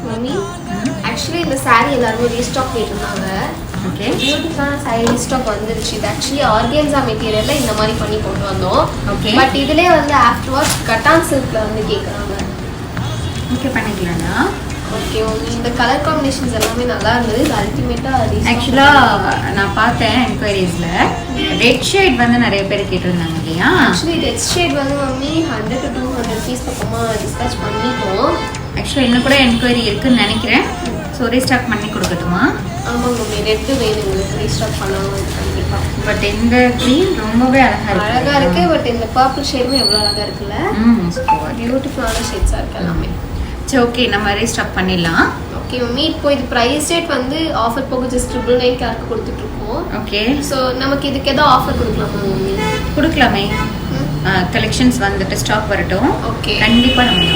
Mummy actually இந்த saree எல்லாரும் restock கேட்டிருந்தாங்க. ஓகே, பியூட்டிஃபுல்லான saree ரீஸ்டாக் வந்துருச்சு. இது ஆக்சுவலி ஆர்கேன்ஸா மெட்டீரியல்ல இந்த மாதிரி பண்ணி கொண்டு வந்தோம். ஓகே, பட் இதுலயே வந்து ஆஃப்டர் வாஷ் கட்டான் சில்க்ல வந்து கேட்குறாங்க. ஓகே பண்ணிக்கலாம்னா. ஓகே மம்மி, இந்த கலர் காம்பினேஷன்ஸ் எல்லாமே நல்லா இருந்தது. இது அல்டிமேட்டா ஆக்சுவலாக நான் பார்த்தேன் என்கொயரிஸில் ரெட் ஷேட் வந்து நிறைய பேர் கேட்டிருந்தாங்க இல்லையா? ஆக்சுவலி ரெட் ஷேட் வந்து மம்மி 100 to 200 பீஸ் பக்கமாக டிஸ்பேச் பண்ணிட்டோம். ஆக்சுவலாக இன்னும் கூட என்கொயரி இருக்குன்னு நினைக்கிறேன். ஸோ ரீஸ்டாக் பண்ணி கொடுக்கட்டுமா? ஆமாம் மம்மி, ரெட்டு வேணும் உங்களுக்கு ரீஸ்டாக் பண்ணணும் கண்டிப்பாக. பட் இந்த க்ரீன் ரொம்பவே அழகாக இருக்குது. பட் இந்த பர்பிள் ஷேடுமே எவ்வளோ அழகாக இருக்குல்ல? பியூட்டிஃபுல்லான ஷேட்ஸாக இருக்குது எல்லாமே. சரி, ஓகே, நம்ம ரீஸ்டாக் பண்ணிடலாம். ஓகே மம்மி, இப்போ இது ப்ரைஸ் ரேட் வந்து ஆஃபர் போக ஜஸ்ட் 999 கொடுத்துட்ருக்கோம். ஓகே, ஸோ நமக்கு இதுக்கு ஏதோ ஆஃபர் கொடுக்கலாமா மம்மி? கொடுக்கலாமே. கலெக்ஷன்ஸ் வந்துட்டு ஸ்டாக் வரட்டும். ஓகே, கண்டிப்பாக நம்ம